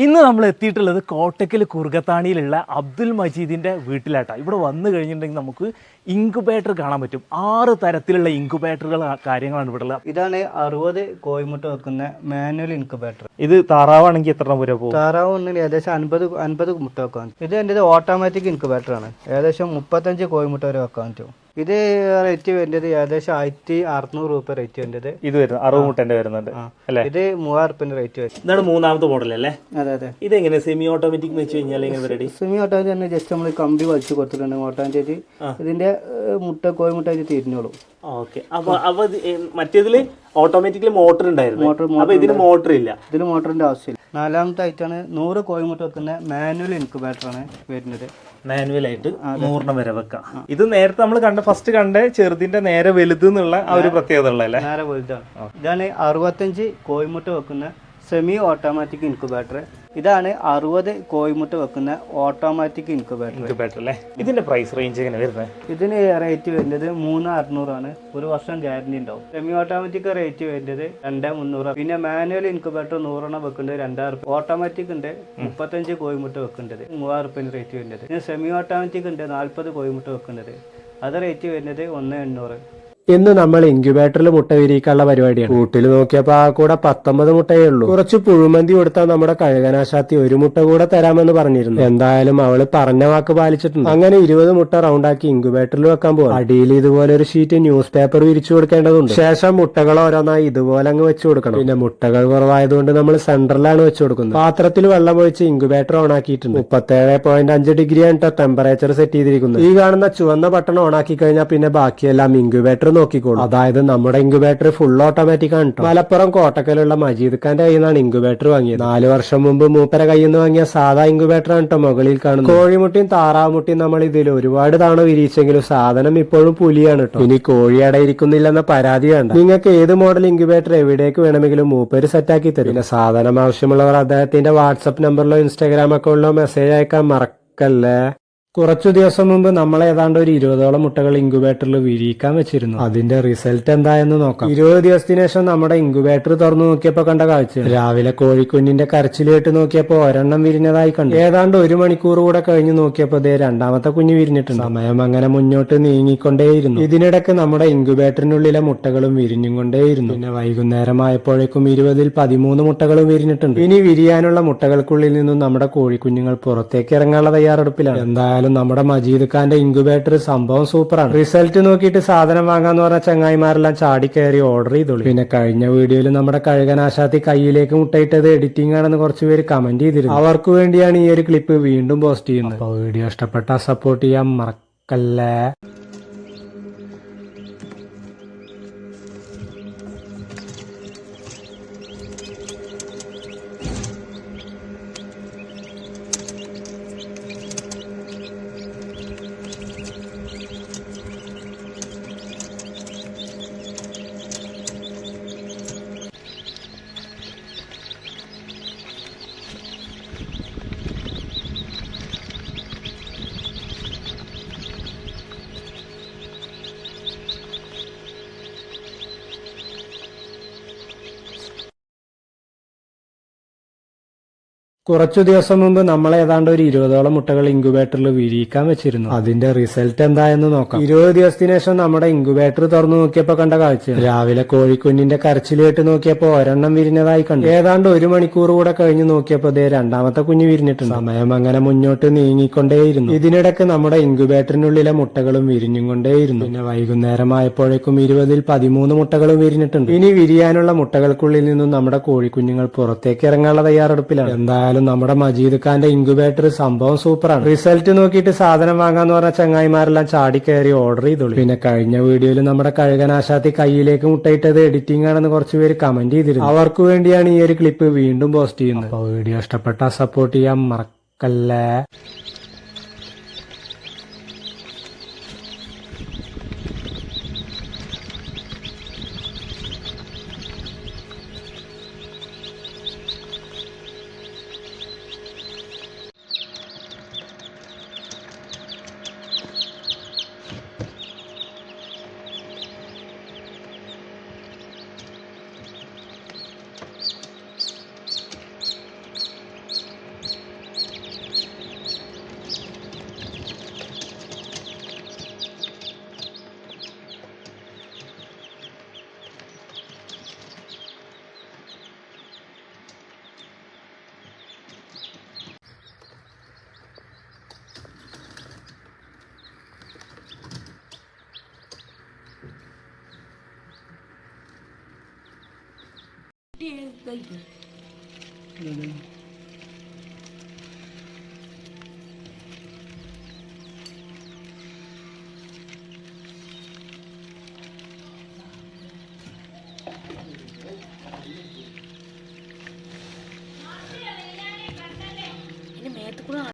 ഇന്ന് നമ്മൾ എത്തിയിട്ടുള്ളത് കോട്ടക്കൽ കുറുകത്താണിയിലുള്ള അബ്ദുൽ മജീദിൻ്റെ വീട്ടിലായിട്ടാണ്. ഇവിടെ വന്നു കഴിഞ്ഞിട്ടുണ്ടെങ്കിൽ നമുക്ക് ഇൻക്യുബേറ്റർ കാണാൻ പറ്റും. 6 തരത്തിലുള്ള ഇൻക്യുബേറ്ററുകൾ കാര്യങ്ങളാണ് ഇവിടെ ഉള്ളത്. ഇതാണ് 60 കോഴിമുട്ട വെക്കുന്ന മാനുവൽ ഇൻക്യുബേറ്റർ. ഇത് താറാവാണെങ്കിൽ എത്ര രൂപ പോകും? താറാവ് ഉണ്ടെങ്കിൽ ഏകദേശം 50 മുട്ട വെക്കാൻ. ഇത് എൻ്റെ ഓട്ടോമാറ്റിക് ഇൻക്യുബേറ്റർ ആണ്. ഏകദേശം 35 കോഴിമുട്ട വരെ വെക്കാൻ പറ്റും. ഇത് റേറ്റ് വരുന്നത് ഏകദേശം 1600 രൂപ റേറ്റ് വരുന്നത്. ഇത് വരുന്നത് 60 മുട്ടേന്റെ വരുന്നുണ്ട് അല്ലേ? ഇത് 3000 റേറ്റ് വരും. ഇതാണ് മൂന്നാമത്തെ മോഡൽ അല്ലേ? അതെ അതെ. ഇതെങ്ങനെ സെമി ഓട്ടോമാറ്റിക് വെച്ച് കഴിഞ്ഞാൽ റെഡി? സെമി ഓട്ടോമാറ്റിക് തന്നെ ജസ്റ്റ് നമ്മൾ കമ്പി വലിച്ചു കൊടുത്തിട്ടുണ്ട് ഓട്ടോമാറ്റിക്. ഇതിന്റെ കോഴിമുട്ട ഇത് തിരിഞ്ഞോളൂ. ഓക്കെ. അപ്പൊ മറ്റേതില് ഓട്ടോമാറ്റിക്കലി മോട്ടർ ഉണ്ടായിരുന്നു, അപ്പൊ ഇതിന് മോട്ടർ ഇല്ല. ഇതിന് മോട്ടറിന്റെ ആവശ്യമില്ല. നാലാമത്തെ ആയിട്ടാണ് 100 കോഴിമുട്ട വെക്കുന്ന മാനുവൽ ഇൻക്യുബേറ്റർ ആണ് വരുന്നത്. മാനുവൽ ആയിട്ട് 100 വരെ വെക്കാം. ഇത് നേരത്തെ നമ്മൾ ഫസ്റ്റ് കണ്ട ചെറുതിന്റെ നേരെ വലുത് എന്നുള്ള ആ ഒരു പ്രത്യേകത ഉള്ളതല്ലേ? നേരെ വലുതാണ്. ഇതാണ് 65 കോഴിമുട്ട വെക്കുന്ന സെമി ഓട്ടോമാറ്റിക് ഇൻക്യുബേറ്റർ. ഇതാണ് 60 കോഴിമുട്ട വെക്കുന്ന ഓട്ടോമാറ്റിക് ഇൻക്യുബേറ്റർ അല്ലേ? ഇതിന്റെ പ്രൈസ് റേഞ്ച് എങ്ങനെ വരുന്നത്? ഇതിന് റേറ്റ് വരുന്നത് 3600 ആണ്. 1 വർഷം ഗ്യാരണ്ടി ഉണ്ടാവും. സെമി ഓട്ടോമാറ്റിക് റേറ്റ് വരുന്നത് 2300. പിന്നെ മാനുവൽ ഇൻക്യുബേറ്റർ 100 വെക്കുന്നത് 2000. ഓട്ടോമാറ്റിക് ഉണ്ട് 35 കോഴിമുട്ട വെക്കേണ്ടത് 3000 റേറ്റ് വരുന്നത്. പിന്നെ സെമി ഓട്ടോമാറ്റിക് ഉണ്ട് 40 കോഴിമുട്ട വെക്കുന്നത്. അത് റേറ്റ് വരുന്നത് 1800. ഇന്ന് നമ്മൾ ഇൻക്യുബേറ്ററിൽ മുട്ട വിരിയിക്കാനുള്ള പരിപാടിയാണ്. കൂട്ടിൽ നോക്കിയപ്പോ ആ കൂടെ 19 മുട്ടയേ ഉള്ളൂ. കുറച്ച് പുഴുമന്തി കൊടുത്താൽ നമ്മുടെ കഴുകനാശാത്തി 1 മുട്ട കൂടെ തരാമെന്ന് പറഞ്ഞിരുന്നു. എന്തായാലും അവള് പറഞ്ഞ വാക്ക് പാലിച്ചിട്ടുണ്ട്. അങ്ങനെ 20 മുട്ട റൗണ്ടാക്കി ഇൻക്യുബേറ്ററിൽ വെക്കാൻ പോകും. അടിയിൽ ഇതുപോലെ ഒരു ഷീറ്റ് ന്യൂസ് പേപ്പർ വിരിച്ചു കൊടുക്കേണ്ടതുണ്ട്. ശേഷം മുട്ടകൾ ഓരോന്നായി ഇതുപോലെ അങ്ങ് വെച്ചു കൊടുക്കണം. പിന്നെ മുട്ടകൾ കുറവായതുകൊണ്ട് നമ്മൾ സെന്ററിലാണ് വെച്ചു കൊടുക്കുന്നത്. പാത്രത്തിൽ വെള്ളം ഒഴിച്ച് ഇൻക്യുബേറ്റർ ഓൺ ആക്കിയിട്ടുണ്ട്. 37.5 ഡിഗ്രിയാണ് ടെമ്പറേച്ചർ സെറ്റ് ചെയ്തിരിക്കുന്നത്. ഈ കാണുന്ന ചുവന്ന ബട്ടൺ ഓൺ ആക്കി കഴിഞ്ഞാൽ പിന്നെ ബാക്കിയെല്ലാം ഇൻക്യുബേറ്റർ നോക്കിക്കോളൂ. അതായത് നമ്മുടെ ഇൻക്യുബേറ്റർ ഫുൾ ഓട്ടോമാറ്റിക് ആണ്. മലപ്പുറം കോട്ടക്കലുള്ള മജീദ് ഖാന്റെ കയ്യിൽ നിന്നാണ് ഇൻക്യുബേറ്റർ വാങ്ങിയത്. 4 വർഷം മുമ്പ് മൂപ്പര കയ്യിൽ നിന്ന് വാങ്ങിയ സാധാ ഇൻക്യുബേറ്റർ ആണ് കേട്ടോ മുകളിൽ കാണുന്നത്. കോഴിമുട്ടിയും താറാമുട്ടിയും നമ്മൾ ഇതിൽ ഒരുപാട് തവണ വിരിച്ചെങ്കിലും സാധനം ഇപ്പോഴും പുലിയാണ് കേട്ടോ. ഇനി കോഴി അടയിരിക്കുന്നില്ലെന്ന പരാതി വേണ്ട. നിങ്ങൾക്ക് ഏത് മോഡൽ ഇൻക്യുബേറ്റർ എവിടേക്ക് വേണമെങ്കിലും മൂപ്പര് സെറ്റാക്കി തരും. പിന്നെ സാധനം ആവശ്യമുള്ളവർ അദ്ദേഹത്തിന്റെ വാട്സപ്പ് നമ്പറിലോ ഇൻസ്റ്റാഗ്രാം അക്കൗണ്ടിലോ മെസ്സേജ് അയക്കാൻ മറക്കല്ലേ. കുറച്ചു ദിവസം മുമ്പ് നമ്മൾ ഏതാണ്ട് ഒരു 20ഓളം മുട്ടകൾ ഇൻക്യുബേറ്ററിൽ വിരിയിക്കാൻ വെച്ചിരുന്നു. അതിന്റെ റിസൾട്ട് എന്തായെന്ന് നോക്കാം. 20 ദിവസത്തിന് ശേഷം നമ്മുടെ ഇൻക്യുബേറ്റർ തുറന്നു നോക്കിയപ്പോ കണ്ട കാഴ്ച. രാവിലെ കോഴിക്കുഞ്ഞിന്റെ കരച്ചിൽ കേട്ട് നോക്കിയപ്പോ ഒരെണ്ണം വിരിഞ്ഞതായി കണ്ടു. ഏതാണ്ട് 1 മണിക്കൂർ കൂടെ കഴിഞ്ഞ് നോക്കിയപ്പോ രണ്ടാമത്തെ കുഞ്ഞ് വിരിഞ്ഞിട്ടുണ്ട്. സമയം അങ്ങനെ മുന്നോട്ട് നീങ്ങിക്കൊണ്ടേയിരുന്നു. ഇതിനിടയ്ക്ക് നമ്മുടെ ഇൻക്യുബേറ്ററിനുള്ളിലെ മുട്ടകളും വിരിഞ്ഞും കൊണ്ടേയിരുന്നു. പിന്നെ വൈകുന്നേരമായപ്പോഴേക്കും 20ൽ 13 മുട്ടകളും വിരിഞ്ഞിട്ടുണ്ട്. ഇനി വിരിയാനുള്ള മുട്ടകൾക്കുള്ളിൽ നിന്നും നമ്മുടെ കോഴിക്കുഞ്ഞുങ്ങൾ പുറത്തേക്ക് ഇറങ്ങാനുള്ള തയ്യാറെടുപ്പിലാണ്. എന്തായാലും നമ്മുടെ മജീദ് ഖാന്റെ ഇൻക്യുബേറ്റർ സംഭവം സൂപ്പറാണ്. റിസൾട്ട് നോക്കിയിട്ട് സാധനം വാങ്ങാന്ന് പറഞ്ഞ ചങ്ങായിമാരെല്ലാം ചാടി കയറി ഓർഡർ ചെയ്തോളൂ. പിന്നെ കഴിഞ്ഞ വീഡിയോയിൽ നമ്മുടെ കഴുകനാശാത്തി കയ്യിലേക്ക് മുട്ടയിട്ടത് എഡിറ്റിംഗ് ആണെന്ന് കുറച്ചുപേര് കമന്റ് ചെയ്തിരുന്നു. അവർക്ക് വേണ്ടിയാണ് ഈ ഒരു ക്ലിപ്പ് വീണ്ടും പോസ്റ്റ് ചെയ്യുന്നത്. അപ്പോൾ വീഡിയോ ഇഷ്ടപ്പെട്ടാൽ സപ്പോർട്ട് ചെയ്യാൻ മറക്കല്ലേ. കുറച്ചു ദിവസം മുമ്പ് നമ്മൾ ഏതാണ്ട് ഒരു 20ഓളം മുട്ടകൾ ഇൻക്യുബേറ്ററിൽ വിരിയിക്കാൻ വെച്ചിരുന്നു. അതിന്റെ റിസൾട്ട് എന്തായെന്ന് നോക്കാം. 20 ദിവസത്തിന് ശേഷം നമ്മുടെ ഇൻക്യുബേറ്റർ തുറന്നു നോക്കിയപ്പോ കണ്ട കാഴ്ച. രാവിലെ കോഴിക്കുഞ്ഞിന്റെ കരച്ചിൽ കേട്ട് നോക്കിയപ്പോ ഒരെണ്ണം വിരിഞ്ഞതായി കണ്ടു. ഏതാണ്ട് 1 മണിക്കൂർ കൂടെ കഴിഞ്ഞ് നോക്കിയപ്പോ രണ്ടാമത്തെ കുഞ്ഞ് വിരിഞ്ഞിട്ടുണ്ട്. സമയം അങ്ങനെ മുന്നോട്ട് നീങ്ങിക്കൊണ്ടേയിരുന്നു. ഇതിനിടയ്ക്ക് നമ്മുടെ ഇൻക്യുബേറ്ററിനുള്ളിലെ മുട്ടകളും വിരിഞ്ഞും കൊണ്ടേയിരുന്നു. പിന്നെ വൈകുന്നേരമായപ്പോഴേക്കും 20ൽ 13 മുട്ടകളും വിരിഞ്ഞിട്ടുണ്ട്. ഇനി വിരിയാനുള്ള മുട്ടകൾക്കുള്ളിൽ നിന്നും നമ്മുടെ കോഴിക്കുഞ്ഞുങ്ങൾ പുറത്തേക്ക് ഇറങ്ങാനുള്ള തയ്യാറെടുപ്പിലാണ്. എന്തായാലും നമ്മുടെ മജീദ് ഖാന്റെ ഇൻക്യുബേറ്റർ സംഭവം സൂപ്പറാണ്. റിസൾട്ട് നോക്കിയിട്ട് സാധനം വാങ്ങാന്ന് പറഞ്ഞ ചങ്ങായിമാരെല്ലാം ചാടി കയറി ഓർഡർ ചെയ്തോളൂ. പിന്നെ കഴിഞ്ഞ വീഡിയോയിൽ നമ്മുടെ കഴുകനാശാത്തി കയ്യിലേക്ക് മുട്ടയിട്ടത് എഡിറ്റിംഗ് ആണെന്ന് കുറച്ചുപേര് കമന്റ് ചെയ്തിരുന്നു. അവർക്ക് വേണ്ടിയാണ് ഈ ഒരു ക്ലിപ്പ് വീണ്ടും പോസ്റ്റ് ചെയ്യുന്നത്. അപ്പോൾ വീഡിയോ ഇഷ്ടപ്പെട്ടാൽ സപ്പോർട്ട് ചെയ്യാൻ മറക്കല്ലേ. കുട്ടി കഴിക്കും